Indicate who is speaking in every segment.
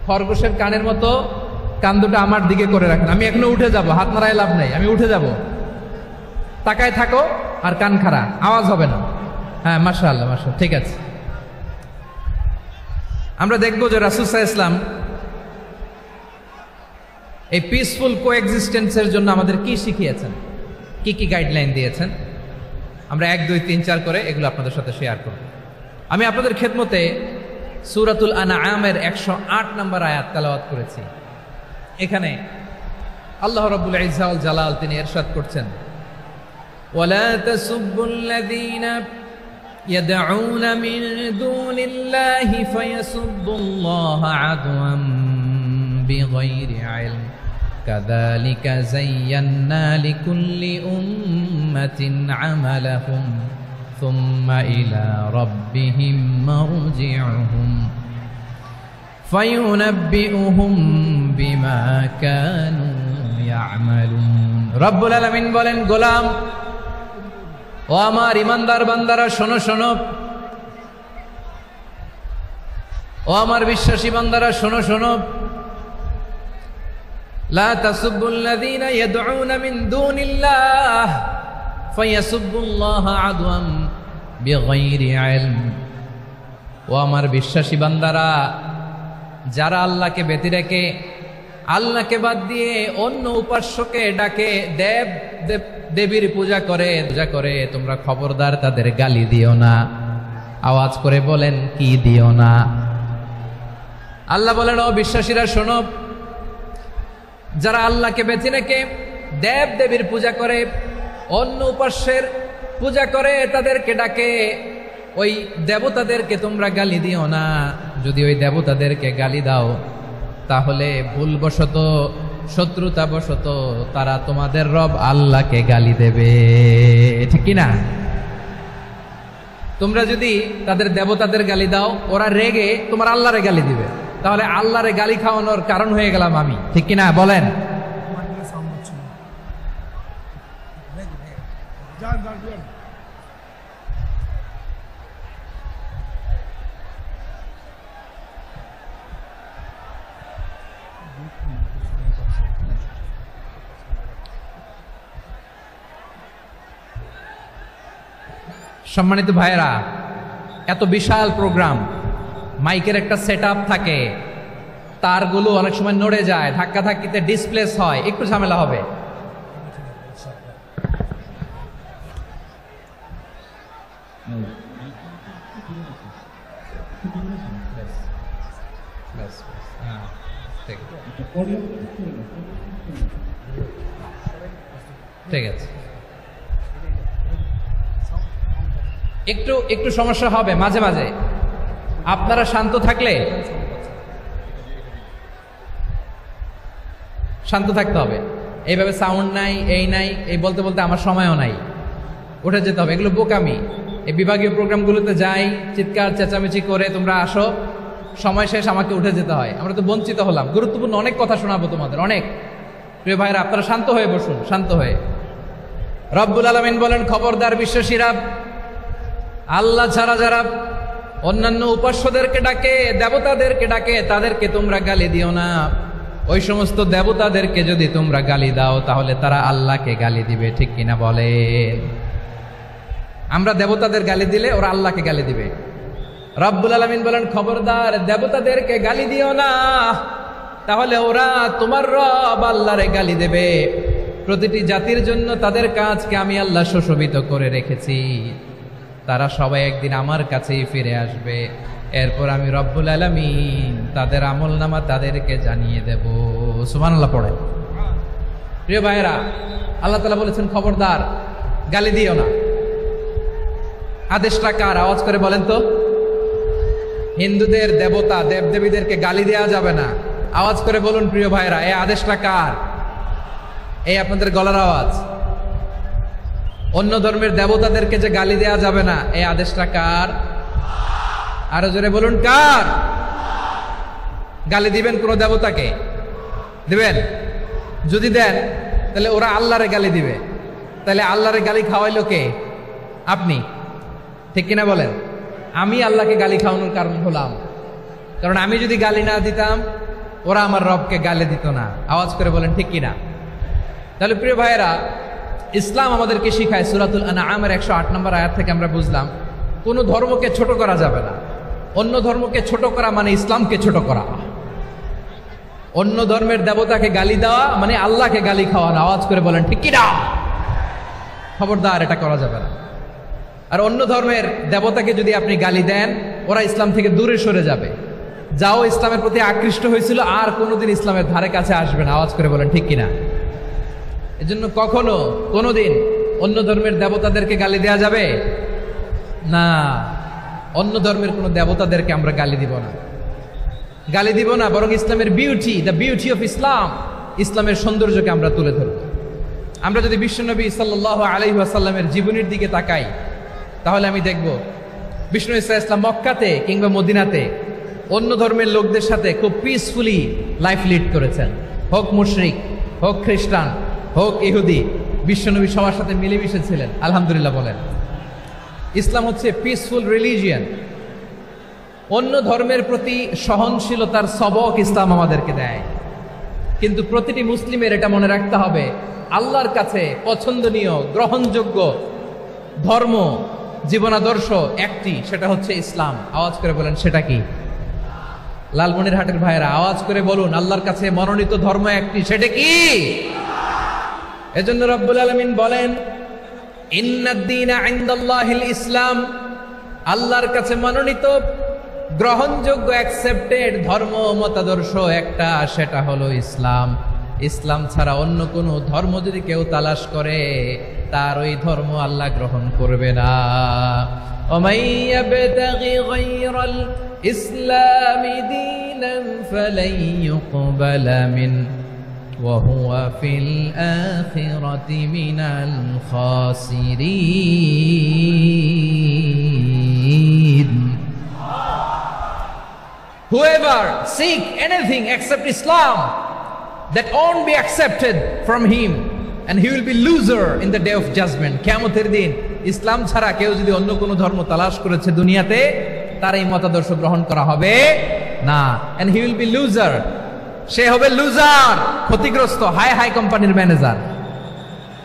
Speaker 1: খরগোশের কানের মতো কান দুটো আমার দিকে করে রাখেন। আমি এখনো উঠে যাব, হাত নাড়ায় লাভ নেই, আমি উঠে যাব। তাকায় থাকো আর কান খাড়া, আওয়াজ হবে না। হ্যাঁ, মাশাআল্লাহ মাশাআল্লাহ, ঠিক আছে। আমরা দেখবো যে রাসূল সাল্লাল্লাহু আলাইহি ওয়াসাল্লাম এই পিসফুল কোএক্সিস্টেন্সের জন্য আমাদের কি শিখিয়েছেন, কি কি গাইডলাইন দিয়েছেন। আমরা 1, 2, 3, 4 করে এগুলো আপনাদের সাথে শেয়ার করব। আমি আপনাদের খেদমতে সূরাতুল আনআমের 108 নম্বর আয়াত তেলাওয়াত করেছি। এখানে আল্লাহ রাব্বুল ইজ্জা ওয়াল জালাল তিনি ইরশাদ করছেন, ওয়ালা তাসুব্বুল্লাযীনা ইয়াদউনা মিন দুনিল্লাহি ফায়াসুব্বুল্লাহা আদওয়ান বিগাইরি ইলম কাযালিকা যায়্যান্না লিকুল্লি উম্মাতিন আমালাহুম সুম্মা ইলা রাব্বিহিম মারজিউহুম ফায়ুনাব্বিউহুম বিমা কানু ইয়ামালুন। রব্বুল আলামিন বলেন, গোলাম ও আমার ইমানদার বান্দারা শোনো শোনো, ও আমার বিশ্বাসী বান্দারা শোনো শোনো, লা তাসুব্বুল্লাযীনা ইয়াদউনা মিন দুনিল্লাহ ফায়াসুব্বুল্লাহা আদওয়ান বিগাইরি ইলম। ও আমার বিশ্বাসী বান্দারা, যারা আল্লাহকে ব্যতি রেখে, আল্লাহকে বাদ দিয়ে অন্য উপাস্যকে ডাকে, দেবীর পূজা করে, তোমরা খবরদার তাদের গালি দিও না। আওয়াজ করে বলেন, কি দিও না? আল্লাহ বলেন, ও বিশ্বাসীরা শোনো, যারা আল্লাহকে বেছে রেখে দেবীর পূজা করে, অন্য উপাস্যের পূজা করে, তাদেরকে ডাকে, ওই দেবতাদেরকে তোমরা গালি দিও না। যদি ওই দেবতাদেরকে গালি দাও তাহলে ভুলবশত, শত্রুতাবশত তারা তোমাদের রব আল্লাহকে গালি দেবে, ঠিক কিনা? তোমরা যদি তাদের দেবতাদের গালি দাও, ওরা রেগে তোমার আল্লাহরে গালি দিবে, তাহলে আল্লাহরে গালি খাওয়ানোর কারণ হয়ে গেলাম আমি, ঠিক কিনা বলেন? সম্মানিত ভাইয়েরা, এত বিশাল প্রোগ্রাম, মাইকের একটা সেটআপ থাকে, তারগুলো অনেক সময় নড়ে যায়, ধাক্কা ধাক্কিতে ডিসপ্লেস হয়, একটু ঝামেলা হবে। ঠিক আছে, একটু সমস্যা হবে মাঝে মাঝে। আপনারা শান্ত থাকলে, শান্ত থাকতে হবে। এইভাবে সাউন্ড নাই, এই নাই, এই বলতে বলতে আমার সময়ও নাই, উঠে যেতে হবে। এগুলো বোকামি। এই বিভাগীয় প্রোগ্রামগুলোতে যাই, চিৎকার চেঁচামেচি করে তোমরা আসো, সময় শেষ, আমাকে উঠে যেতে হয়। আমরা তো বঞ্চিত হলাম। গুরুত্বপূর্ণ অনেক কথা শোনাবো তোমাদের, অনেক। প্রিয় ভাইরা, আপনারা শান্ত হয়ে বসুন, শান্ত হয়ে। রব্বুল আলামিন বলেন, খবরদার বিশ্বাসীরা, আল্লাহ ছাড়া যারা অন্যান্য উপাস্যদেরকে ডাকে, দেবতাদেরকে ডাকে, তাদেরকে তোমরা গালি দিও না। ওই সমস্ত দেবতাদেরকে যদি তোমরা গালি দাও তাহলে তারা আল্লাহকে গালি দিবে, ঠিক কিনা বলেন? আমরা দেবতাদের গালি দিলে ওরা আল্লাহকে গালি দিবে। রব্বুল আলামিন বলেন, খবরদার দেবতাদেরকে গালি দিও না, তাহলে ওরা তোমার রব আল্লাহরে গালি দেবে। প্রতিটি জাতির জন্য তাদের কাজকে আমি আল্লাহ সুশোভিত করে রেখেছি। তারা সবাই একদিন আমার কাছেই ফিরে আসবে। এরপর আমি রব্বুল আলামিন তাদের আমলনামা তাদেরকে জানিয়ে দেব। সুবহানাল্লাহ পড়ে। প্রিয় ভাইয়েরা, আল্লাহ তাআলা বলেছেন, খবরদার গালি দিও না। আদেশটা কার? আওয়াজ করে বলেন তো। হিন্দুদের দেবতা দেবদেবীদেরকে গালি দেওয়া যাবে না। আওয়াজ করে বলুন প্রিয় ভাইয়েরা, এই আদেশটা কার? এই আপনাদের গলার আওয়াজ। অন্য ধর্মের দেবতাদেরকে যে গালি দেওয়া যাবে না, এই আদেশটা কার? আরো জোরে বলুন, কার? গালি দিবেন কোন দেবতাকে? দিবেন? যদি দেন তাহলে ওরা আল্লাহরে গালি দিবে। তাহলে আল্লাহরে গালি খাওয়াইলো কে? আপনি, ঠিক কিনা বলেন? আমি আল্লাহকে গালি খাওয়ানোর কারণ হলাম। কারণ আমি যদি গালি না দিতাম ওরা আমার রবকে গালি দিত না। আওয়াজ করে বলেন ঠিক কিনা? তাহলে প্রিয় ভাইয়েরা, ইসলাম আমাদেরকে শিখায়, সূরাতুল আনআমের 108 নম্বর আয়াত থেকে আমরা বুঝলাম কোনো ধর্মকে ছোট করা যাবে না। অন্য ধর্মকে ছোট করা মানে ইসলামকে ছোট করা। অন্য ধর্মের দেবতাকে গালি দেওয়া মানে আল্লাহকে গালি খাওয়ানো। আওয়াজ করে বলেন ঠিক কিনা? খবরদার, এটা করা যাবে না। আর অন্য ধর্মের দেবতাকে যদি আপনি গালি দেন, ওরা ইসলাম থেকে দূরে সরে যাবে। যাও ইসলামের প্রতি আকৃষ্ট হয়েছিল আর কোনোদিন ইসলামের ধারে কাছে আসবে না। আওয়াজ করে বলেন ঠিক কিনা? এজন্য কখনো কোনোদিন অন্য ধর্মের দেবতাদেরকে গালি দেওয়া যাবে না। অন্য ধর্মের কোনো দেবতাদেরকে আমরা গালি দিব না, গালি দিব না, বরং ইসলামের beauty, the beauty of Islam, ইসলামের সৌন্দর্যকে আমরা তুলে ধরব। আমরা যদি বিশ্বনবী সাল্লাল্লাহু আলাইহি ওয়াসাল্লামের জীবনীর দিকে তাকাই, তাহলে আমি দেখব বিষ্ণু ইসলাম মক্কাতে কিংবা মদিনাতে অন্য ধর্মের লোকদের সাথে খুব পিসফুলি লাইফ লিড করেছেন। হোক মুশরিক, হোক খ্রিস্টান, হোক ইহুদি, বিশ্বনবী সবার সাথে মিলেমিশে ছিলেন। আলহামদুলিল্লাহ বলেন। ইসলাম হচ্ছে পিসফুল রিলিজিয়ান। অন্য ধর্মের প্রতি সহনশীলতার সবক ইসলাম আমাদেরকে দেয়। কিন্তু প্রতিটি মুসলিমের এটা মনে রাখতে হবে, আল্লাহর কাছে পছন্দনীয় গ্রহণযোগ্য ধর্ম, জীবনাদর্শ একটি, সেটা হচ্ছে ইসলাম। আওয়াজ করে বলেন সেটা কি? লালমনিরহাটের ভাইয়েরা আওয়াজ করে বলুন, আল্লাহর কাছে মনোনীত ধর্ম একটি, সেটা কি? এজন্য রব্বুল আলামিন বলেন, ইন্নাদ-দীনা ইনদাল্লাহিল ইসলাম, আল্লাহর কাছে মনোনীত গ্রহণযোগ্য অ্যাকসেপ্টেড ধর্ম মতাদর্শ একটা, সেটা হলো ইসলাম। ইসলাম ছাড়া অন্য কোনো ধর্ম যদি কেউ তালাশ করে, তার ওই ধর্ম আল্লাহ গ্রহণ করবে না। ওমাই ইয়াবতাগি গায়রাল ইসলামি দীনান ফালাই ইউকবালা মিন ওয়া হুয়া ফিল আখিরাতি মিনাল খাসিরিন। Whoever seek anything except Islam, that won't be accepted from him, and he will be loser in the day of judgment. কিয়ামতের দিন ইসলাম ছাড়া কেউ যদি অন্য কোনো ধর্ম তালাশ করেছে দুনিয়াতে, তার এই মতাদর্শ গ্রহণ করা হবে না, and he will be loser, সে হবে লুজার, ক্ষতিগ্রস্ত, হাই হাই কোম্পানির ম্যানেজার।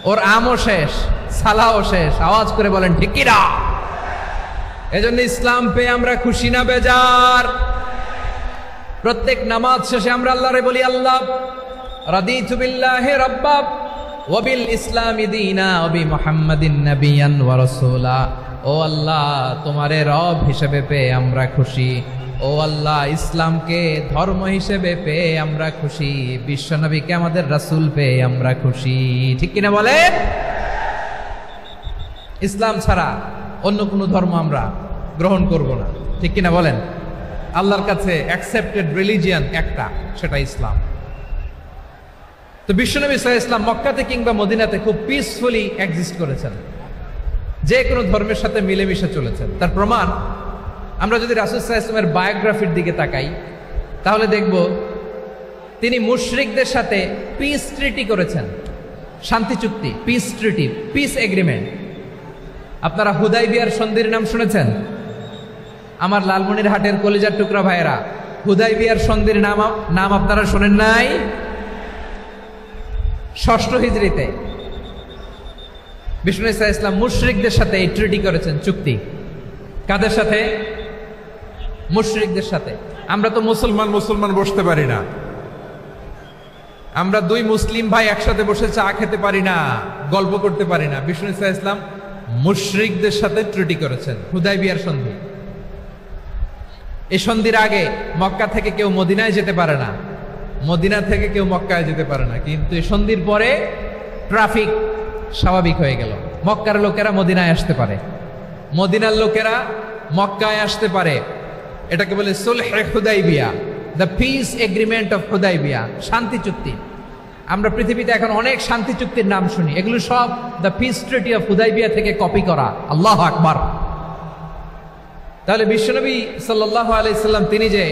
Speaker 1: ওর আমও শেষ, সালাও শেষ। আওয়াজ করে বলেন ঠিক কি না? এজন্য ইসলাম পেয়ে আমরা খুশি না বেজার? প্রত্যেক নামাজ শেষে আমরা আল্লাহরে বলি, আল্লাহ রাদিতু বিল্লাহি রাব্বা ওয়া বিল ইসলামি দীনা ওয়া বি মুহাম্মাদিন নাবিয়ান ওয়া রাসূলা। ও আল্লাহ, তোমারে রব হিসেবে পেয়ে আমরা খুশি। ও আল্লাহ, ইসলামকে ধর্ম হিসেবে পেয়ে আমরা খুশি। বিশ্বনবীকে আমাদের রাসূল পেয়ে আমরা খুশি। ঠিক কিনা বলে? ইসলাম ছাড়া অন্য কোনো ধর্ম আমরা গ্রহণ করব না। ঠিক কিনা বলেন? আল্লাহর কাছে অ্যাকসেপ্টেড রিলিজিয়ান একটা, সেটা ইসলাম। তো বিশ্বনবী সাল্লাল্লাহু আলাইহি ওয়াসাল্লাম মক্কাতে কিংবা মদিনাতে খুব পিসফুলি এক্সিস্ট করেছেন, যে কোনো ধর্মের সাথে মিলেমিশে চলেছেন। তার প্রমাণ আমরা যদি রাসূল সাল্লাল্লাহু আলাইহি ওয়াসাল্লামের বায়োগ্রাফির দিকে তাকাই, তাহলে দেখব তিনি মুশরিকদের সাথে পিস ট্রিটি করেছেন, শান্তি চুক্তি, পিস ট্রিটি, পিস এগ্রিমেন্ট। আপনারা হুদাইবিয়ার সন্ধির নাম শুনেছেন? আমার লালমনিরহাটের কলিজার টুকরা ভাইয়েরা, হুদাইবিয়ার সন্ধির নাম আপনারা শোনেন নাই? 6ষ্ঠ হিজরিতে বিষ্ণু ইসলাম মুশরিকদের সাথে এই ট্রিটি করেছেন, চুক্তি। কাদের সাথে? মুশরিকদের সাথে। আমরা তো মুসলমান বসতে পারি না, আমরা দুই মুসলিম ভাই একসাথে বসে চা খেতে পারি না, গল্প করতে পারি না। বিষ্ণু ইসলাম মুশরিকদের সাথে ট্রিটি করেছেন, হুদাইবিয়ার সন্ধি। এই সন্ধির আগে মক্কা থেকে কেউ মদিনায় যেতে পারে না, মদিনা থেকে কেউ মক্কায় যেতে পারে না। কিন্তু এই সন্ধির পরে ট্রাফিক স্বাভাবিক হয়ে গেল। মক্কার লোকেরা মদিনায় আসতে পারে, মদিনার লোকেরা মক্কায় আসতে পারে। এটাকে বলে সুলহে Hudaibiya, the peace agreement of Hudaibiya, শান্তি চুক্তি। আমরা পৃথিবীতে এখন অনেক শান্তি চুক্তির নাম শুনি, এগুলো সব the piece treaty of Hudaibiya থেকে কপি করা। আল্লাহু আকবার। তাহলে বিশ্বনবী সাল্লাল্লাহু আলাইহি সাল্লাম তিনি যে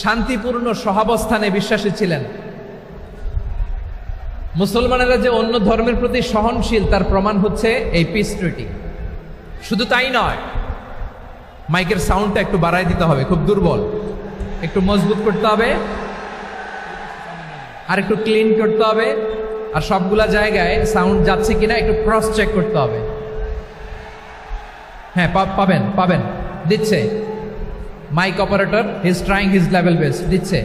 Speaker 1: শান্তিপূর্ণ সহাবস্থানে বিশ্বাসী ছিলেন, মুসলমানেরা যে অন্য ধর্মের প্রতি সহনশীল, তার প্রমাণ হচ্ছে এই পিস ট্রিটি। শুধু তাই নয়, মাইকের সাউন্ডটা একটু বাড়াই দিতে হবে, খুব দুর্বল, একটু মজবুত করতে হবে। আর একটু ক্লিন করতে হবে, আর সবগুলা জায়গায় সাউন্ড যাচ্ছে কিনা একটু ক্রস চেক করতে হবে। হ্যাঁ, পাবেন দিচ্ছে mic operator, he is trying his level best, দিচ্ছে।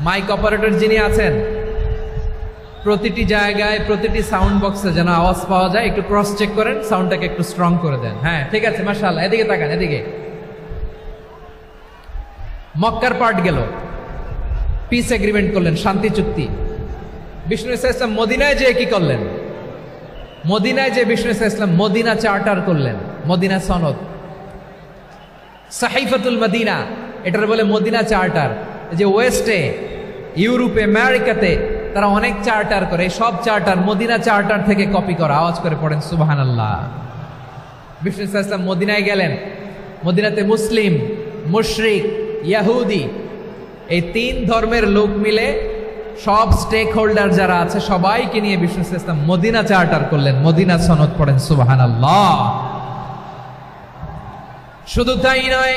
Speaker 1: মাইক অপারেটর যিনি আছেন, প্রতিটি জায়গায় প্রতিটি সাউন্ড বক্সে যেন আওয়াজ পাওয়া যায়, একটু ক্রস চেক করেন, সাউন্ডটাকে একটু স্ট্রং করে দেন। হ্যাঁ, ঠিক আছে, মাশাআল্লাহ। এদিকে তাকান, এদিকে। মক্কার পার্ট গেল, পিস এগ্রিমেন্ট করলেন, শান্তি চুক্তি। বিষ্ণু ইসলাম মদিনায় যে কি করলেন? মদিনায় যে বিষ্ণু ইসলাম মদিনা চার্টার করলেন, মদিনা সনদ, সাহিফাতুল মদিনা, এটার বলে মদিনা চার্টার। যে ওয়েস্টে, ইউরোপে, আমেরিকাতে তারা অনেক চার্টার করে, সব চার্টার মদিনা চার্টার থেকে কপি করা। আওয়াজ করে পড়েন সুবহানাল্লাহ। বিষ্ণু ইসলাম মদিনায় গেলেন, মদিনাতে মুসলিম, মুশরিক, ইয়াহুদি, এই তিন ধর্মের লোক মিলে সব স্টেক হোল্ডার যারা আছে সবাইকে নিয়ে বিষ্ণু ইসলাম মদিনা চার্টার করলেন, মদিনা সনদ। পড়েন সুবহানাল্লাহ। শুধু তাই নয়,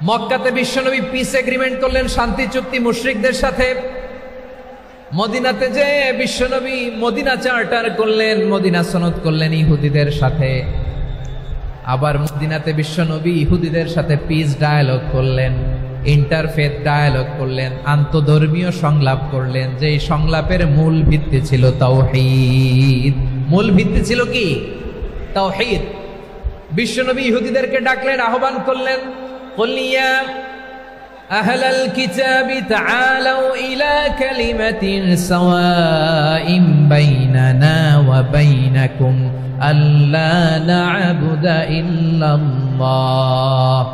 Speaker 1: মক্কাতে বিশ্বনবী পিস এগ্রিমেন্ট করলেন, শান্তি চুক্তি মুশরিকদের সাথে। মদিনাতে যে বিশ্বনবী মদিনা চার্টার করলেন, মদিনা সনদ করলেন ইহুদিদের সাথে। আবার মদিনাতে বিশ্বনবী ইহুদিদের সাথে পিস ডায়ালগ করলেন, ইন্টারফেথ ডায়ালগ করলেন, আন্তধর্মীয় সংলাপ করলেন। যে সংলাপের মূল ভিত্তি ছিল তাওহীদ। মূল ভিত্তি ছিল কি? তাওহীদ। বিশ্বনবী ইহুদিদেরকে ডাকলেন, আহ্বান করলেন, কুল ইয়া আহলাল কিতাবি তাআলাউ ইলা কালিমাতিন সাওয়াইন বাইনানা ওয়া বাইনাকুম আল্লা না'বুদা ইল্লাল্লাহ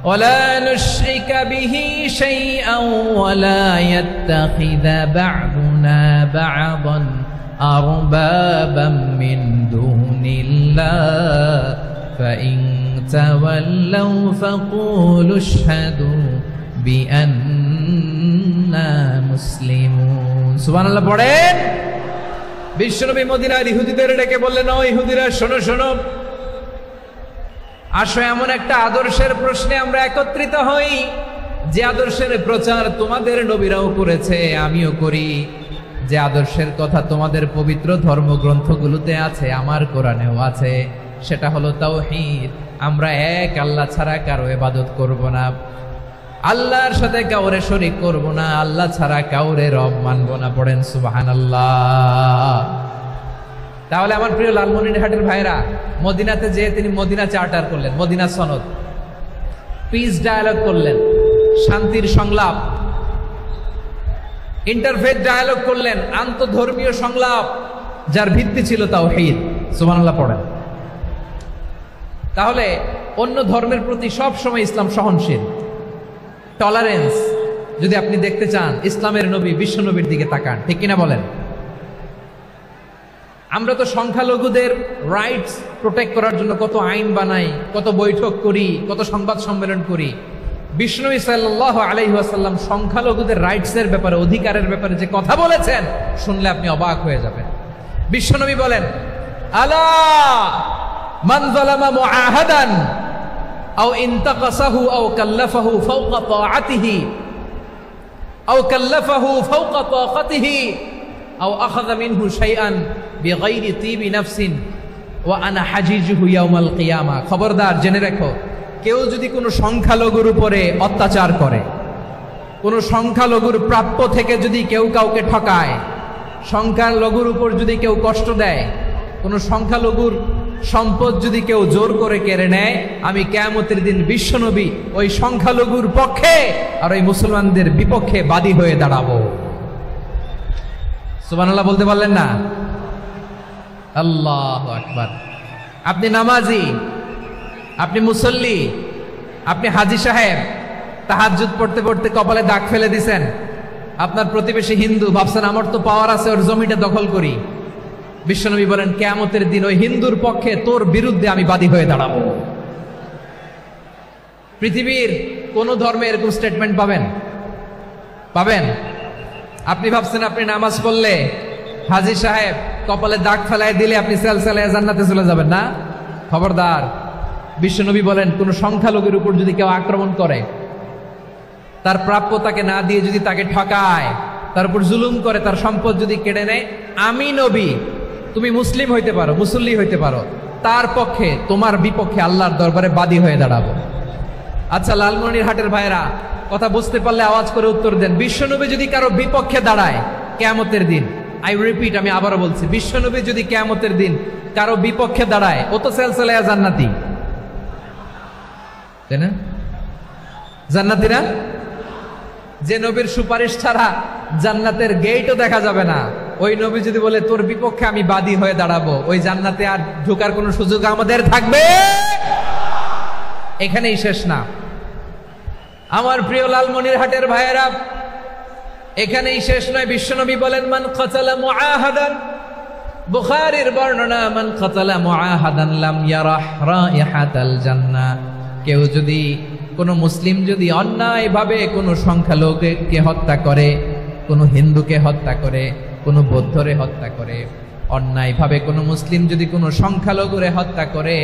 Speaker 1: ওয়া লা নুশরিকা বিহি শাইআন ওয়া লা ইয়াত্তাখিযা বা'দুনা বা'দান আরবাবাম মিন দুনিল্লাহ فإن تولوا فقولوا اشهدوا بأننا مسلمون। সুবহানাল্লাহ পড়েন। বিশ্বনবী মদিনার ইহুদিদের ডেকে বললেন, ও ইহুদিরা, শোনো শোনো, আসো এমন একটা আদর্শের প্রশ্নে আমরা একত্রিত হই, যে আদর্শের প্রচার তোমাদের নবীরাও করেছে, আমিও করি। যে আদর্শের কথা তোমাদের পবিত্র ধর্মগ্রন্থগুলোতে আছে, আমার কোরআনেও আছে, সেটা হলো তাওহীদ। আমরা এক আল্লাহ ছাড়া কারো ইবাদত করব না, আল্লাহর সাথে কাউরে শরীক করব না, আল্লাহ ছাড়া কাউরে রব মানব না। পড়েন সুবহানাল্লাহ। তাহলে আমার প্রিয় লালমনিরহাটের ভাইরা, মদিনাতে যে তিনি মদিনা চার্টার করলেন, মদিনা সনদ, পিস ডায়ালগ করলেন, শান্তির সংলাপ, ইন্টারফেথ ডায়ালগ করলেন, আন্তধর্মীয় সংলাপ, যার ভিত্তি ছিল তাওহীদ। সুবহানাল্লাহ পড়েন। তাহলে অন্য ধর্মের প্রতি সব সময় ইসলাম সহনশীল, টলারেন্স। যদি আপনি দেখতে চান ইসলামের নবী বিশ্ব নবীর দিকে তাকান, ঠিক কিনা বলেন? আমরা তো সংখ্যালঘুদের রাইটস প্রোটেক্ট করার জন্য কত আইন বানাই, কত বৈঠক করি, কত সংবাদ সম্মেলন করি। বিষ্ণু সাল্লাল্লাহু আলাইহি ওয়াসাল্লাম সংখ্যালঘুদের রাইটসের ব্যাপারে, অধিকারের ব্যাপারে যে কথা বলেছেন, শুনলে আপনি অবাক হয়ে যাবেন। বিশ্বনবী বলেন, আলা মান যালামা মুআহাদান আও ইনতাকাসাহু আও কাল্লাফাহু ফাওকা তাআতিহি আও কাল্লাফাহু ফাওকা তাকাতিহি আও আখাযা মিনহু শাইআন বিগাইরি তিবি নাফসিন ওয়া আনা হাজিজুহু ইয়াউমাল কিয়ামা। খবরদার, জেনে রাখো, কেউ যদি কোনো সংখ্যালঘুর উপরে অত্যাচার করে, কোনো সংখ্যালঘুর প্রাপ্য থেকে যদি কেউ কাউকে ঠকায়, সংখ্যালঘুর উপর যদি কেউ কষ্ট দেয়, কোনো সংখ্যালঘুর সম্পদ যদি কেউ জোর করে কেড়ে নেয়, আমি কিয়ামতের দিন বিশ্বনবী ওই সংখ্যালঘুর পক্ষে আর ওই মুসলমানদের বিপক্ষে বাদী হয়ে দাঁড়াবো। সুবহানাল্লাহ বলতে পারলেন না? আল্লাহু আকবার। আপনি নামাজি, আপনি মুসল্লি, আপনি হাজী সাহেব, তাহাজ্জুদ পড়তে পড়তে কপালে দাগ ফেলে দিছেন, আপনার প্রতিবেশী হিন্দু, ভাবছেন আমার তো পাওয়ার আছে, ওর জমিটা দখল করি। বিশ্বনবী বলেন, কিয়ামতের দিন ওই হিন্দুর পক্ষে তোর বিরুদ্ধে আমি বাদী হয়ে দাঁড়াবো। পৃথিবীর কোন ধর্মে এরকম স্টেটমেন্ট পাবেন? পাবেন? আপনি ভাবছেন আপনি নামাজ পড়লে হাজী সাহেব কপালে দাগ ফেলায় দিলে আপনি সেলসালায় জান্নাতে চলে যাবেন না? খবরদার। বিশ্বনবী বলেন, কোন সংখ্যালঘুর উপর যদি কেউ আক্রমণ করে, তার প্রাপ্যতাকে না দিয়ে যদি তাকে ঠকায়, তার উপর জুলুম করে, তার সম্পদ যদি কেড়ে নেয়, আমি নবী, তুমি মুসলিম হইতে পারো, মুসল্লি হইতে পারো, তার পক্ষে তোমার বিপক্ষে আল্লাহর দরবারে বাদী হয়ে দাঁড়াবো। আচ্ছা লালমনিরহাটের ভাইরা, কথা বুঝতে পারলে আওয়াজ করে উত্তর দেন। বিশ্বনবী যদি কারো বিপক্ষে দাঁড়ায় কিয়ামতের দিন, আই রিপিট, আমি আবারও বলছি, বিশ্বনবী যদি কিয়ামতের দিন কারো বিপক্ষে দাঁড়ায়, ও তো সেলসেলায়া জান্নাতি, তাই না? জান্নাতি না? যে নবীর সুপারিশ ছাড়া জান্নাতের গেটও দেখা যাবে না, ওই নবী যদি বলে তোর বিপক্ষে আমি বাদী হয়ে দাঁড়াবো, ওই জান্নাতে আর ঢোকার কোনো সুযোগ আমাদের থাকবে? এখানেই শেষ না আমার প্রিয় লালমনিরহাটের ভাইয়েরা, এখানেই শেষ নয়। বিশ্বনবী বলেন মান কাতালা মুআহাদান, বুখারীর বর্ণনা, মান কাতালা মুআহাদান লাম ইয়ারাহ রাইহাতাল জান্নাহ। কেউ যদি, কোন মুসলিম যদি অন্যায়ভাবে কোনো সংখ্যালঘুকে হত্যা করে, কোনো হিন্দুকে হত্যা করে, কোনো বৌদ্ধরে হত্যা করে, অন্যায়ভাবে কোনো মুসলিম যদি কোনো সংখ্যালঘুরে হত্যা করে,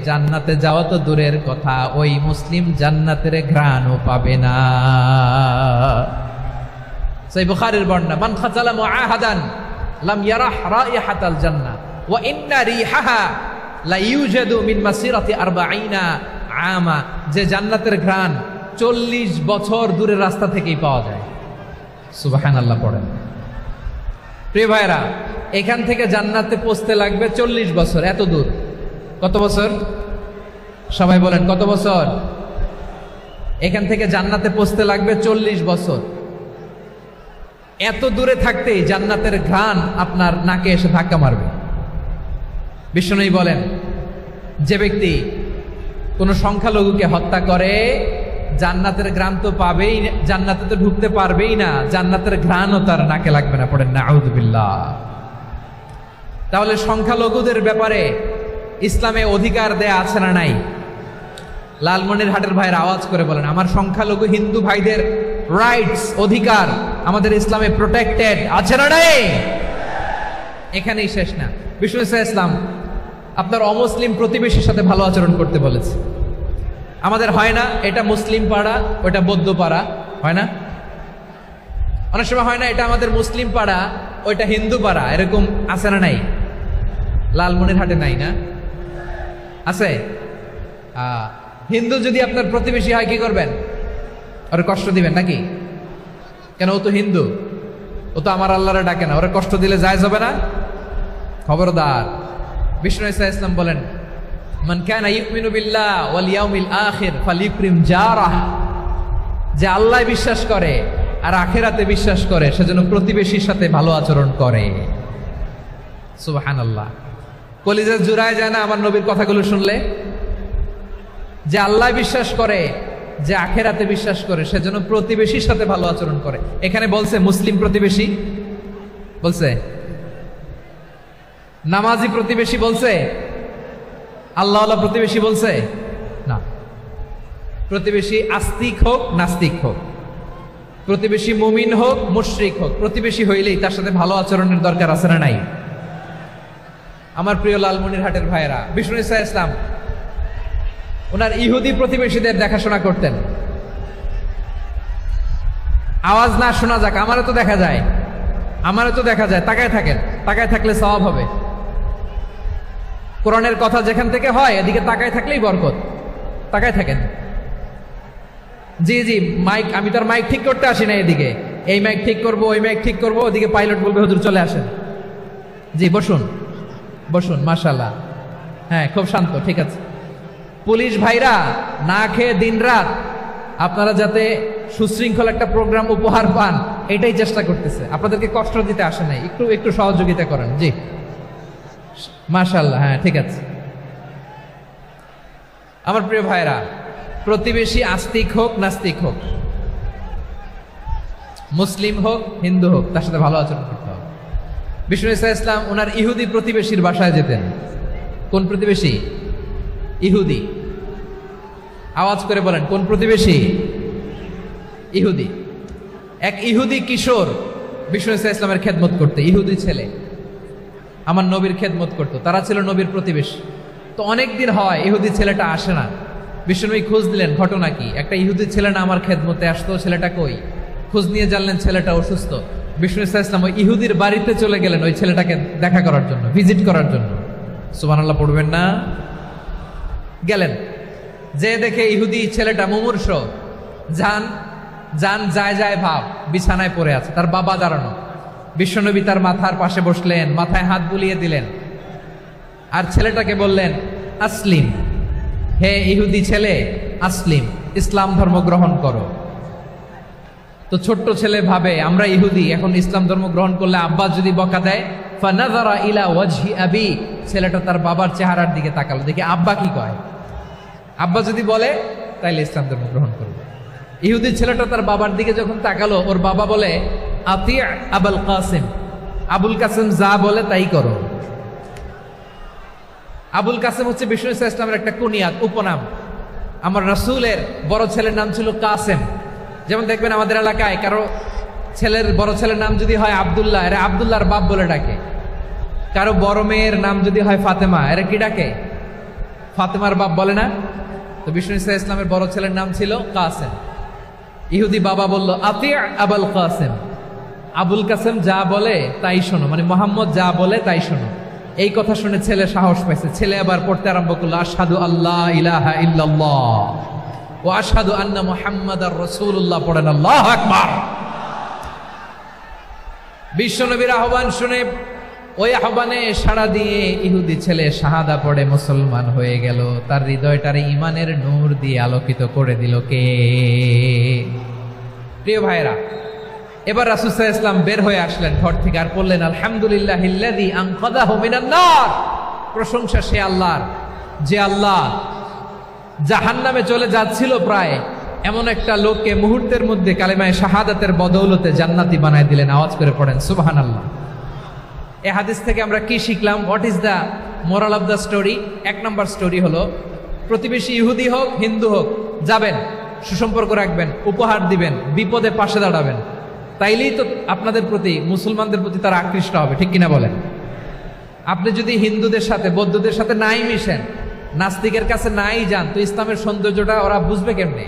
Speaker 1: জান্নাতে যাওয়া তো দূরের কথা, ওই মুসলিম জান্নাতের ঘ্রাণও পাবে না। সেই বুখারীর বর্ণনা, মান কাতালা মুআহাদান লাম ইয়ারাহ রাইহাতাল জান্নাহ ওয়া ইন্না রিহাহা লা ইউজাদু মিন মাসিরাতি 40 আমা। যে জান্নাতের ঘ্রাণ 40 বছর দূরের রাস্তা থেকেই পাওয়া যায়। সুবহানাল্লাহ পড়েন। প্রিয় ভাইরা, এখান থেকে জান্নাতে পৌঁছতে লাগবে 40 বছর। এত দূর, কত বছর? সবাই বলেন কত বছর? এখান থেকে জান্নাতে পৌঁছতে লাগবে 40 বছর। এত দূরে থাকতেই জান্নাতের ঘ্রাণ আপনার নাকে এসে ধাক্কা মারবে। বিষ্ণুই বলেন, যে ব্যক্তি কোন সংখ্যালঘুকে হত্যা করে, জান্নাতের ঘ্রাণ তো পাবেই, জান্নাতে তো ঢুকতে পারবেই না, জান্নাতের ঘ্রাণও তার নাকে লাগবে না। পড়েন নাউযুবিল্লাহ। তাহলে সংখ্যালঘুদের ব্যাপারে ইসলামে অধিকার দেয়া আছে না নাই? লালমনিরহাটের ভাইয়ের আওয়াজ করে বলেন, আমার সংখ্যালঘু হিন্দু ভাইদের রাইটস, অধিকার আমাদের ইসলামে প্রোটেক্টেড আছে না নাই? এখানেই শেষ না। বিষ্ণু ইসলাম আপনার অমুসলিম প্রতিবেশীর সাথে ভালো আচরণ করতে বলেছে। আমাদের হয় না, এটা মুসলিম পাড়া, ওটা বৌদ্ধ পাড়া, হয় না? অনেক সময় হয় না, এটা আমাদের মুসলিম পাড়া, ওইটা হিন্দু পাড়া, এরকম আছে না নাই? লালমনিরহাটে নাই না? আছে? হিন্দু যদি আপনার প্রতিবেশী হয় কি করবেন? ওরে কষ্ট দিবেন নাকি? কেন? ও তো হিন্দু, ও তো আমার আল্লাহরে ডাকে না, ওরে কষ্ট দিলে জায়েজ হবে না? খবরদার। বিষ্ণু ইসলাম বলেন, মান কানা ইউমিনু বিল্লাহ ওয়াল ইয়াউমিল আখির ফালিউকরিম জারাহ। যে আল্লাহ বিশ্বাস করে আর আখিরাতে বিশ্বাস করে, সেজন্য প্রতিবেশীর সাথে ভালো আচরণ করে। সুবহানাল্লাহ। কলিজা জুড়ায় যায় না আমার নবীর কথাগুলো শুনলে? যে আল্লাহ বিশ্বাস করে, যে আখিরাতে বিশ্বাস করে, সেজন্য প্রতিবেশীর সাথে ভালো আচরণ করে। এখানে বলছে মুসলিম প্রতিবেশী বলছে, নামাজি প্রতিবেশী বলছে, আল্লাহওয়ালা প্রতিবেশী বলছে না। প্রতিবেশী আস্তিক হোক নাস্তিক হোক, প্রতিবেশী মুমিন হোক মুশরিক হোক, প্রতিবেশী হইলেই তার সাথে ভালো আচরণের দরকার আছে না নাই? আমার প্রিয় লালমনিরহাটের ভাইয়েরা, বিষ্ণু ইসলাম ওনার ইহুদি প্রতিবেশীদের দেখাশোনা করতেন। আওয়াজ না শোনা যাক, আমারও তো দেখা যায়, আমারও তো দেখা যায়। তাকায় থাকেন, তাকায় থাকলে সওয়াব হবে। কোরআনের কথা যেখান থেকে হয়, এদিকে তাকায় থাকলেই বরকত। তাকায় থাকেন। জি জি, মাইক, আমি তো আর মাইক ঠিক করতে আসি না এদিকে, এই মাইক ঠিক করব, ওই মাইক ঠিক করব, ওদিকে পাইলট বলবে হুজুর চলে আসেন। জি বসুন, বসুন, মাশাআল্লাহ। হ্যাঁ, খুব শান্ত, ঠিক আছে। পুলিশ ভাইরা না খেয়ে দিনরাত আপনারা যাতে সুশৃঙ্খল একটা প্রোগ্রাম উপহার পান, এটাই চেষ্টা করতেছে। আপনাদেরকে কষ্ট দিতে আসে নাই, একটু একটু সহযোগিতা করেন। জি মাশাআল্লাহ। হ্যাঁ, ঠিক আছে। আমার প্রিয় ভাইরা, প্রতিবেশী আস্তিক হোক নাস্তিক হোক, মুসলিম হোক হিন্দু হোক, তার সাথে ভালো আচরণ করতে হবে। বিষ্ণু ইসলাম ওনার ইহুদি প্রতিবেশীর বাসায় যেতেন। কোন প্রতিবেশী? ইহুদি। আওয়াজ করে বলেন, কোন প্রতিবেশী? ইহুদি। এক ইহুদি কিশোর বিষ্ণু ইসলামের খেদমত করতে, ইহুদি ছেলে আমার নবীর খেদমত করতো। তারা ছিল নবীর প্রতিবেশী। তো অনেক দিন হয় ইহুদি ছেলেটা আসে না। বিষ্ণুনবী খোঁজ দিলেন, ঘটনা কি? একটা ইহুদি ছেলে না আমার খেদমতে আসতো, ছেলেটা কই? খোঁজ নিয়ে জানলেন ছেলেটা অসুস্থ। বিষ্ণু ইসলাম ওই ইহুদির বাড়িতে চলে গেলেন ওই ছেলেটাকে দেখা করার জন্য, ভিজিট করার জন্য। সুবহানাল্লাহ পড়বেন না? গেলেন, যে দেখে ইহুদি ছেলেটা মুমূর্ষ, জান জান যায় যায় ভাব, বিছানায় পড়ে আছে, তার বাবা দাঁড়ানো। বিশ্বনবী তার মাথার পাশে বসলেন, মাথায় হাত বুলিয়ে দিলেন, আর ছেলেটাকে বললেন, আসলিম, হে ইহুদি ছেলে, আসলিম, ইসলাম ধর্ম গ্রহণ করো। তো ছোট্ট ছেলে ভাবে আমরা ইহুদি, এখন ইসলাম ধর্ম গ্রহণ করলে আব্বা যদি বকা দেয়। ফানাযারা ইলা ওয়াজহি আবি, ছেলেটা তার বাবার চেহারার দিকে তাকালো, দেখি আব্বা কি কয়। আব্বা যদি বলে তাইলে ইসলাম ধর্ম গ্রহণ করবে। ইহুদি ছেলেটা তার বাবার দিকে যখন তাকালো, ওর বাবা বলে, আতি আবুল কাসিম, আবুল কাসিম যা বলে তাই করো। আবুল কাসিম হচ্ছে বিষ্ণু ইসলামের একটা কুনিয়াত, উপনাম। আমার রাসূলের বড় ছেলের নাম ছিল কাসেম। যেমন দেখবেন আমাদের এলাকায় কারো ছেলের বড় ছেলের নাম যদি হয় আব্দুল্লাহ, এরা আব্দুল্লাহর বাপ বলে ডাকে। কারো বড় মেয়ের নাম যদি হয় ফাতেমা, এরা কি ডাকে? ফাতেমার বাপ বলে না? তো বিষ্ণু ইসলামের বড় ছেলের নাম ছিল কাসেম। ইহুদি বাবা বলল, আতি আবুল কাসেম, আবুল কাসেম যা বলে তাই শোনো, মানে মোহাম্মদ যা বলে তাই শোনো। এই কথা শুনে ছেলে সাহস পাইছে, ছেলে আবার পড়তে আরম্ভ করলো, আশহাদু আল্লাহ ইলাহা ইল্লাল্লাহ ও আশহাদু আন্না মুহাম্মাদার রাসূলুল্লাহ, পড়েন আল্লাহু আকবার। বিশ্বনবীর আহ্বান শুনে ওই আহ্বানে সাড়া দিয়ে ইহুদি ছেলে শাহাদা পড়ে মুসলমান হয়ে গেল। তার হৃদয়টারে ঈমানের নূর দিয়ে আলোকিত করে দিল কে? প্রিয় ভাইরা, এবার রাসূল সাল্লাল্লাহু আলাইহি ওয়াসাল্লাম বের হয়ে আসলেন ঘর থেকে, আর বললেন, আলহামদুলিল্লাহিল্লাযী আনকাযাহু মিনান নার, প্রশংসা সে আল্লাহর, যে আল্লাহ জাহান্নামে চলে যাচ্ছিল প্রায় এমন একটা লোককে মুহূর্তের মধ্যে কালেমায়ে শাহাদাতের বদৌলতে জান্নাতি বানায় দিলেন। আওয়াজ করে পড়েন সুবহানাল্লাহ। এই হাদিস থেকে আমরা কি শিখলাম? What is the moral of the story? এক নম্বর স্টোরি হলো, প্রতিবেশী ইহুদি হোক হিন্দু হোক, যাবেন, সুসম্পর্ক রাখবেন, উপহার দিবেন, বিপদে পাশে দাঁড়াবেন, তাইলেই তো আপনাদের প্রতি, মুসলমানদের প্রতি তারা আকৃষ্ট হবে, ঠিক কিনা বলেন? আপনি যদি হিন্দুদের সাথে বৌদ্ধদের সাথে নাই মিশেন, নাস্তিকের কাছে নাই যান, তো ইসলামের সৌন্দর্যটা ওরা বুঝবে কেমনে?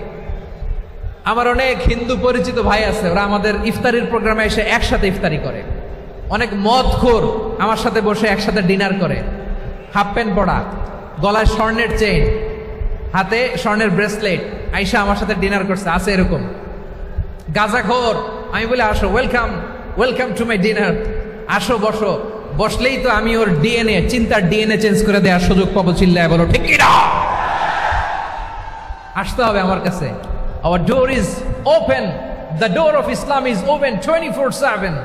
Speaker 1: আমার অনেক হিন্দু পরিচিত ভাই আছে, ওরা আমাদের ইফতারির প্রোগ্রামে এসে একসাথে ইফতারি করে। অনেক মদখোর আমার সাথে বসে একসাথে ডিনার করে, হাফ প্যান্ট পরা, গলায় স্বর্ণের চেইন, হাতে স্বর্ণের ব্রেসলেট, আইসা আমার সাথে ডিনার করছে, আছে এরকম। গাঁজাখোর, আমি বলি আসো, welcome welcome to my dinner, আসো বসো, বসলেই তো আমি ওর ডিএনএ, চিন্তার ডিএনএ চেঞ্জ করে দেওয়ার সুযোগ পাবো। চিল্লায় বলো ঠিক কিনা? আসতে হবে আমার কাছে। Our door is open, the door of Islam is open 24/7।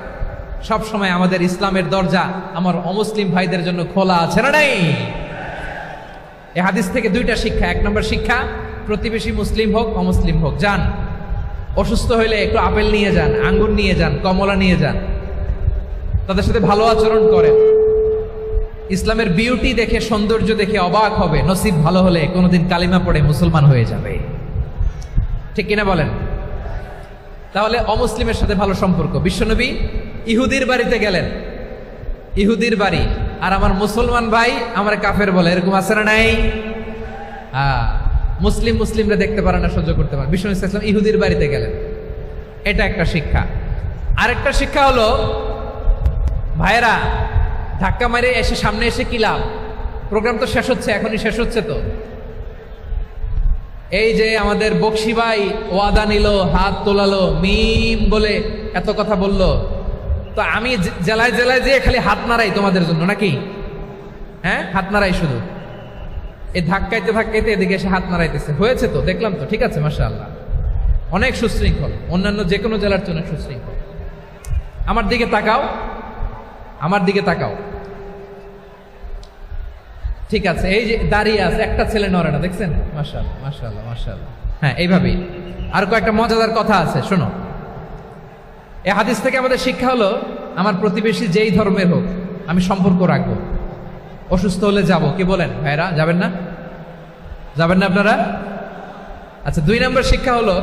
Speaker 1: সব সময় আমাদের ইসলামের দরজা আমার অমুসলিম ভাইদের জন্য খোলা আছে না নাই? এই হাদিস থেকে দুইটা শিক্ষা। এক নম্বর শিক্ষা, প্রতিবেশী মুসলিম হোক অমুসলিম হোক, যান, অসুস্থ হইলে একটু আপেল নিয়ে যান, আঙ্গুর নিয়ে যান, কমলা নিয়ে যান, তাদের সাথে ভালো আচরণ করেন। ইসলামের বিউটি দেখে, সৌন্দর্য দেখে অবাক হবে, নসিব ভালো হলে কোনোদিন কালিমা পড়ে মুসলমান হয়ে যাবে, ঠিক কিনা বলেন? তাহলে অমুসলিমের সাথে ভালো সম্পর্ক। বিশ্বনবী ইহুদির বাড়িতে গেলেন, ইহুদির বাড়ি, আর আমার মুসলমান ভাই আমার কাফের বলে, এরকম আছে না নাই? মুসলিমরা দেখতে পারে না, সহ্য করতে পারে। বিশ্বনবী সাল্লাল্লাহু আলাইহি ওয়াসাল্লাম ইহুদির বাড়িতে গেলেন, এটা একটা শিক্ষা। আরেকটা শিক্ষা হলো, ভাইরা ধাক্কা মারে এসে সামনে এসে কি লাভ? প্রোগ্রাম তো শেষ হচ্ছে, এখনই শেষ হচ্ছে। তো এই যে আমাদের বকশি ভাই ওয়াদা নিল, হাত তোলালো, মিম বলে এত কথা বললো, তো আমি জেলায় জেলায় যেয়ে খালি হাত নাড়াই তোমাদের জন্য নাকি? হ্যাঁ, হাত নাড়াই শুধু। এই ধাক্কাইতে ধাক্কাইতে এদিকে এসে হাত নাড়াইতেছে, হয়েছে তো, দেখলাম তো, ঠিক আছে, মাশাআল্লাহ, অনেক সুশৃঙ্খল, অন্যান্য যে কোনো জেলার জন্য সুশৃঙ্খল। আমার দিকে তাকাও, আমার দিকে তাকাও, ঠিক আছে। এই যে দাঁড়িয়ে আছে, একটা ছেলে নড়ে না, দেখছেন? মাশাআল্লাহ মাশাআল্লাহ মাশাআল্লাহ। হ্যাঁ, এইভাবেই। আর কয়েকটা মজাদার কথা আছে, শোনো। এই হাদিস থেকে আমাদের শিক্ষা হলো, আমার প্রতিবেশী যেই ধর্মের হোক আমি সম্পর্ক রাখবো। অসুস্থ হলে যাব, কি বলেন ভাইরা? যাবেন না? যাবেন না আপনারা? আচ্ছা, 2 নম্বর শিক্ষা হলো,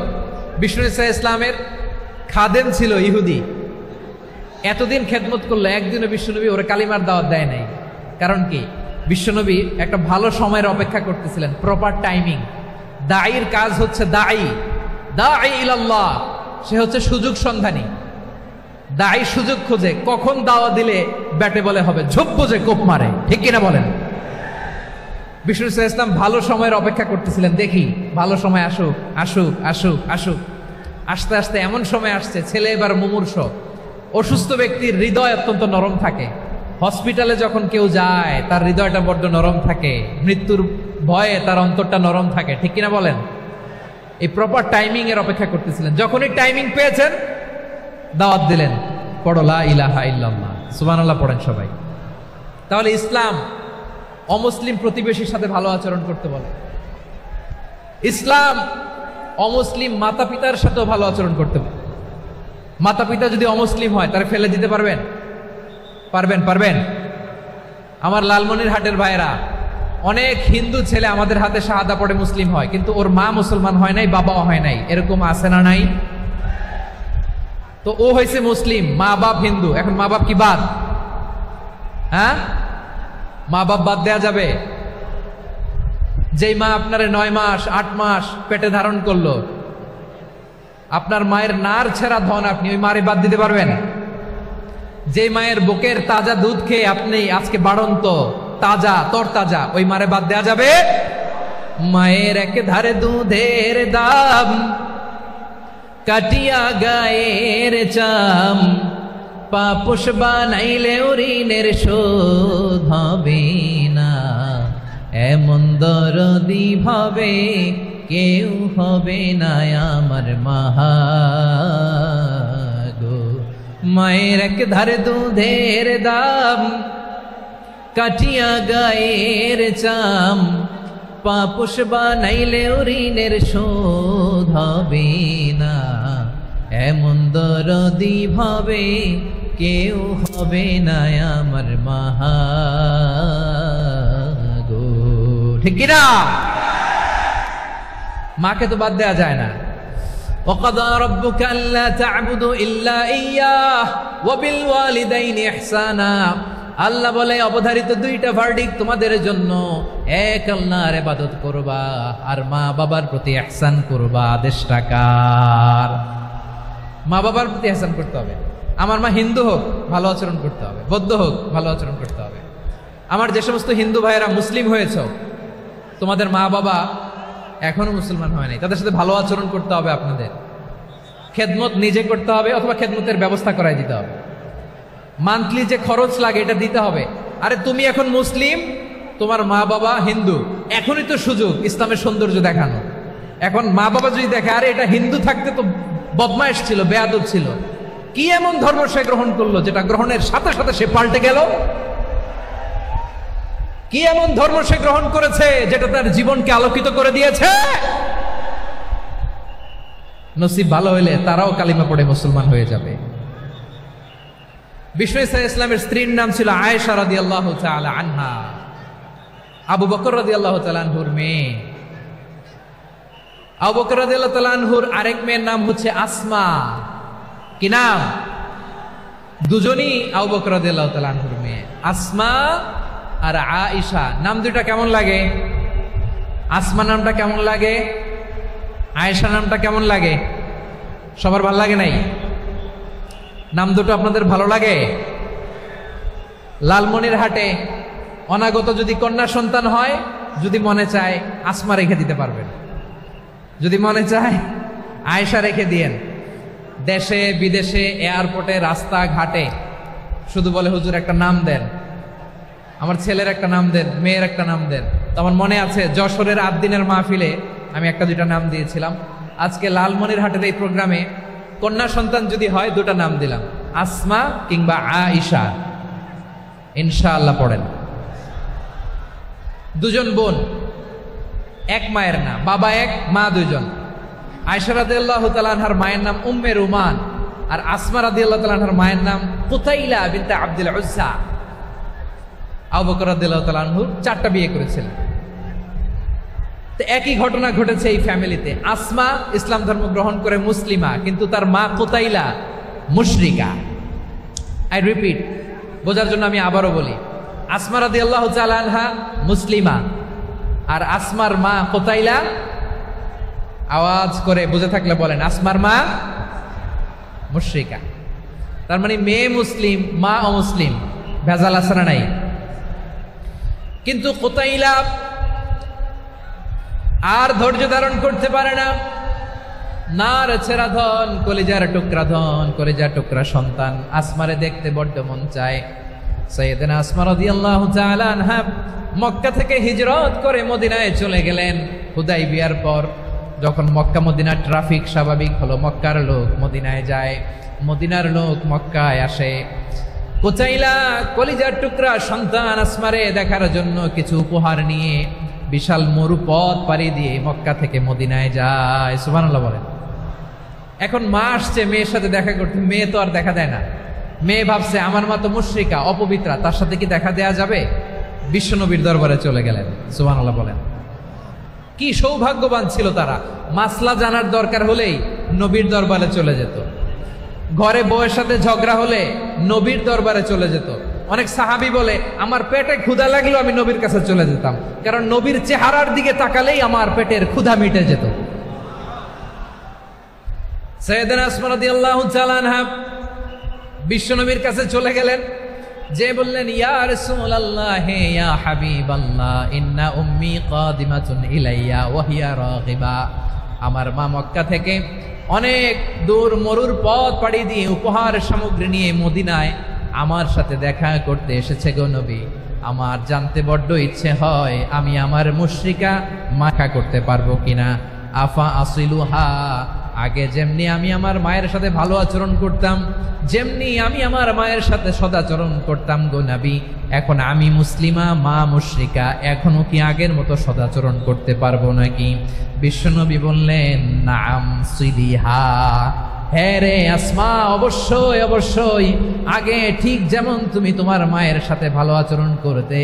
Speaker 1: বিষ্ণু ইসলামের খাদেম ছিল ইহুদি, এতদিন খেদমত করলো, একদিনও বিশ্বনবী ওরা কালিমার দাওয়াত দেয় নাই। কারণ কি? বিশ্বনবী একটা ভালো সময়ের অপেক্ষা করতেছিলেন, প্রপার টাইমিং। দাঈর কাজ হচ্ছে দাঈ ইলাল্লাহ, সে হচ্ছে সুযোগ সন্ধানী। দাঈ সুযোগ খোঁজে, কখন দাওয়া দিলে ব্যাটে বলে হবে, ঝোপ বুঝে কোপ মারে, ঠিক কিনা বলেন? বিষ্ণু ইসলাম ভালো সময়ের অপেক্ষা করতেছিলেন, দেখি ভালো সময় আসুক আসুক আসুক আসুক। আস্তে আস্তে এমন সময় আসছে, ছেলে এবার মুমূর্ষ। অসুস্থ ব্যক্তির হৃদয় অত্যন্ত নরম থাকে। হসপিটালে যখন কেউ যায় তার হৃদয়টা বড্ড নরম থাকে, মৃত্যুর ভয়ে তার অন্তরটা নরম থাকে, ঠিক কিনা বলেন? এই প্রপার টাইমিং এর অপেক্ষা করতেছিলেন। যখনই টাইমিং পেয়েছেন দাওয়াত দিলেন, পড়ো লা ইলাহা ইল্লাল্লাহ, সুবহানাল্লাহ পড়েন সবাই। তাহলে ইসলাম অমুসলিম প্রতিবেশীর সাথে ভালো আচরণ করতে বলে। ইসলাম অমুসলিম মাতা পিতার সাথেও ভালো আচরণ করতে বলে। মাতা পিতা যদি অমুসলিম হয় তারা ফেলে দিতে পারবেন? পারবেন? আমার লালমনিরহাটের ভাইরা, অনেক হিন্দু ছেলে আমাদের হাতে শাহাদা পড়ে মুসলিম হয়, কিন্তু ওর মা মুসলমান হয় নাই, বাবাও হয় নাই। এরকম আছে না নাই? তো ও হয়েছে মুসলিম, মা বাপ হিন্দু, এখন মা বাপ কি বাদ? হ্যাঁ, মা বাপ বাদ দেয়া যাবে? যেই মা আপনারে 9 মাস 8 মাস পেটে ধারণ করলো, আপনার মায়ের নার ছেঁড়া ধন, আপনি ওই মারে বাদ দিতে পারবেন? যে মায়ের বুকের তাজা দুধ খেয়ে আপনি আজকে বাড়ন্ত তাজা তরতাজা, ওই মারে বাদ দেয়া যাবে? মায়ের এক ধারে দুধের দাম, কাটিয়া গায়ের চাম, পাপোশ বানাইলে ঋণের শোধ হবে না, এমন দরদি ভাবে কেউ হবে না আমার মাহা গো। মায়ের এক ধারে দুধের দাম, কাটিয়া গায়ের চাম, পাপোশ বানাইলে ঋণের শোধ হবে না, এমন দরদি ভাবে কেউ হবে না আমার মাহা গো, ঠিক কিনা? মাকে তো বাদ দেয়া যায় না। وَقَضَى رَبُّكَ أَلَّا تَعْبُدُوا إِلَّا إِيَّاهُ وَبِالْوَالِدَيْنِ إِحْسَانًا। আল্লাহ বলে অবধারিত 2টা ভার্ডিক্ট তোমাদের জন্য, এক আল্লাহর ইবাদত করবা আর মা বাবার প্রতি ইহসান করবা। আদেশটা কার? মা বাবার প্রতি ইহসান করতে হবে। আমার মা হিন্দু হোক ভালো আচরণ করতে হবে, বৌদ্ধ হোক ভালো আচরণ করতে হবে। আমার যে সমস্ত হিন্দু ভাইয়েরা মুসলিম হয়েছ, তোমাদের মা বাবা এখনো মুসলমান হয় নাই, তাদের সাথে ভালো আচরণ করতে হবে। আপনাদের খেদমত নিজে করতে হবে অথবা খেদমতের ব্যবস্থা করাই দিতে হবে। মান্থলি যে খরচ লাগে এটা দিতে হবে। আরে তুমি এখন মুসলিম, তোমার মা বাবা হিন্দু, এখনই তো সুযোগ ইসলামের সৌন্দর্য দেখানো। এখন মা বাবা যদি দেখে আরে এটা হিন্দু থাকতে তো বদমাইশ ছিল, বেয়াদব ছিল, কি এমন ধর্ম সে গ্রহণ করলো যেটা গ্রহণের সাথে সাথে সে পাল্টে গেল? কি এমন ধর্ম সে গ্রহণ করেছে যেটা তার জীবনকে আলোকিত করে দিয়েছে? নসিব ভালো হইলে তারাও কালিমা পড়ে মুসলমান হয়ে যাবে। বিষ্ণু ইসলামের স্ত্রীর নাম ছিল আয়েশা রাদিয়াল্লাহু তাআলা আনহা, আবু বকর রাদিয়াল্লাহু তাআলা আনহুর মেয়ে। আবু বকর রাদিয়াল্লাহু তাআলা আনহুর আরেক মেয়ের নাম হচ্ছে আসমা। কি নাম? দুজনই আবু বকর রাদিয়াল্লাহু তাআলা আনহুর মেয়ে, আসমা আর আয়েশা। নাম দুইটা কেমন লাগে? আসমা নামটা কেমন লাগে? আয়েশা নামটা কেমন লাগে? সবার ভালো লাগে নাই? নাম দুটো আপনাদের ভালো লাগে? লালমনিরহাটে অনাগত যদি কন্যা সন্তান হয়, যদি মনে চায় আসমা রেখে দিতে পারবেন, যদি মনে চায় আয়েশা রেখে দিয়েন। দেশে বিদেশে এয়ারপোর্টে রাস্তা ঘাটে শুধু বলে হুজুর একটা নাম দেন, আমার ছেলের একটা নাম দেন, মেয়ের একটা নাম দেন। তো আমার মনে আছে যশোরের 8 দিনের মাহফিলে আমি 1-2টা নাম দিয়েছিলাম। আজকে লালমনিরহাটের এই প্রোগ্রামে কন্যা সন্তান যদি হয় 2টা নাম দিলাম, আসমা কিংবা আয়েশা। ইনশাআল্লাহ পড়েন। দুজন বোন, এক মায়ের না, বাবা এক মা দুইজন। আয়েশা রাদিয়াল্লাহু তাআলা আনহার মায়ের নাম উম্মে রুমান, আর আসমা রাদিয়াল্লাহু তাআলা আনহার মায়ের নাম কুতাইলা বিনতে আব্দুল উজ্জা। আবু বকর রাদিয়াল্লাহু তাআলা আনহু 4টা বিয়ে করেছিলেন। তো একই ঘটনা ঘটেছে এই ফ্যামিলিতে। আসমা ইসলাম ধর্ম গ্রহণ করে মুসলিমা, কিন্তু তার মা কুতাইলা মুশরিকা। আই রিপিট, বোঝার জন্য আমি আবারও বলি, আসমা রাদিয়াল্লাহু তাআলা আনহা মুসলিমা, আর আসমার মা কুতাইলা আওয়াজ করে বুঝে থাকলে বলেন, আসমার মা মুশরিকা। তার মানে মেয়ে মুসলিম, মা অমুসলিম, ভেজাল আছে না নাই? কিন্তু কুতাইলা আর ধৈর্য ধারণ করতে পারে না। নার ছেড়া ধন, কলিজার টুকরা ধন, কলিজার টুকরা সন্তান আসমারে দেখতে বড্ড মন চায়। সাইয়েদনা আসমা রাদিয়াল্লাহু তাআলা আনহা মক্কা থেকে হিজরত করে মদিনায় চলে গেলেন। হুদাইবিয়ার পর যখন মক্কা মদিনার ট্রাফিক স্বাভাবিক হলো, মক্কার লোক মদিনায় যায়, মদিনার লোক মক্কায় আসে। কুতাইলা কলিজার টুকরা সন্তান আসমারে দেখার জন্য কিছু উপহার নিয়ে বিশাল মরুপথ পাড়ি দিয়ে মক্কা থেকে মদিনায় যায়। সুবহানাল্লাহ বলেন। এখন মা আসছে মেয়ের সাথে দেখা করতে, মেয়ে তো আর দেখা দেয় না। মেয়ে ভাবছে আমার মা তো মুশরিকা, অপবিত্রা, তার সাথে কি দেখা দেয়া যাবে? বিশ্বনবীর দরবারে চলে গেলেন। সুবহানাল্লাহ বলেন। কি সৌভাগ্যবান ছিল তারা, মাসলা জানার দরকার হলেই নবীর দরবারে চলে যেত। ঘরে বউয়ের সাথে ঝগড়া হলে নবীর দরবারে চলে যেত। অনেক সাহাবী বলে আমার পেটে ক্ষুধা লাগলো আমি নবীর কাছে চলে যেতাম, কারণ নবীর চেহারার দিকে তাকালেই আমার পেটের ক্ষুধা মিটে যেত। সাইয়েদনা আসমা রাদিয়াল্লাহু তাআলা আনহা বিশ্বনবীর কাছে চলে গেলেন, যে বললেন ইয়া রাসূলুল্লাহ ইয়া হাবিবাল্লাহ ইন্না উম্মি কাদিমাতুন ইলাইয়া ওয়া হিয়া রাগিবা। আমার মা মক্কা থেকে অনেক দূর মরুর পথ পাড়ি দিয়ে উপহার সামগ্রী নিয়ে মদিনায় আমার সাথে দেখা করতে এসেছে গো নবী। আমার জানতে বড্ড ইচ্ছে হয় আমি আমার মুশরিকা মাখা করতে পারবো কিনা। আফা আসিলুহা, আগে যেমনি আমি আমার মায়ের সাথে ভালো আচরণ করতাম, যেমনি আমি আমার মায়ের সাথে সদাচরণ করতাম গো নবী, এখন আমি মুসলিমা, মা মুশরিকা, এখনো কি আগের মতো সদাচরণ করতে পারবো নাকি? বিশ্বনবী বললেন নাম সিলিহা, হ্যাঁ রে আসমা, অবশ্যই অবশ্যই, আগে ঠিক যেমন তুমি তোমার মায়ের সাথে ভালো আচরণ করতে,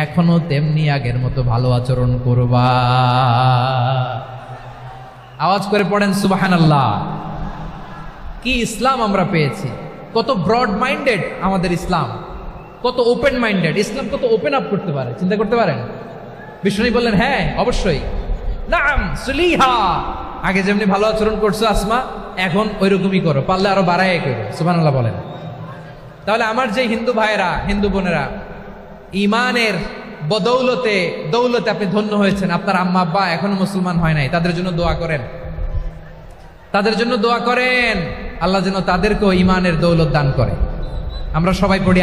Speaker 1: এখনো তেমনি আগের মতো ভালো আচরণ করবা। আওয়াজ করে পড়েন সুবহানাল্লাহ। কি ইসলাম আমরা পেয়েছি! কত ব্রড মাইন্ডেড আমাদের ইসলাম, কত ওপেন মাইন্ডেড ইসলাম, কত ওপেন আপ করতে পারে, চিন্তা করতে পারেন। বিষ্ণু বললেন হ্যাঁ অবশ্যই, নাম সুলিহা, আগে যেমনি ভালো আচরণ করছো আসমা, এখন ওইরকমই করো, পারলে আরো বাড়ায় করো। সুবহানাল্লাহ বলেন। তাহলে আমার যে হিন্দু ভাইয়েরা, হিন্দু বোনেরা ইমানের বদৌলতে দৌলতে আপনি ধন্য হয়েছেন, আপনার আম্মা আব্বা এখনো মুসলমান হয় নাই, তাদের জন্য দোয়া করেন, তাদের জন্য দোয়া করেন, আল্লাহ যেন তাদেরকেও ইমানের দৌলত দান করে। আমরা সবাই পড়ি।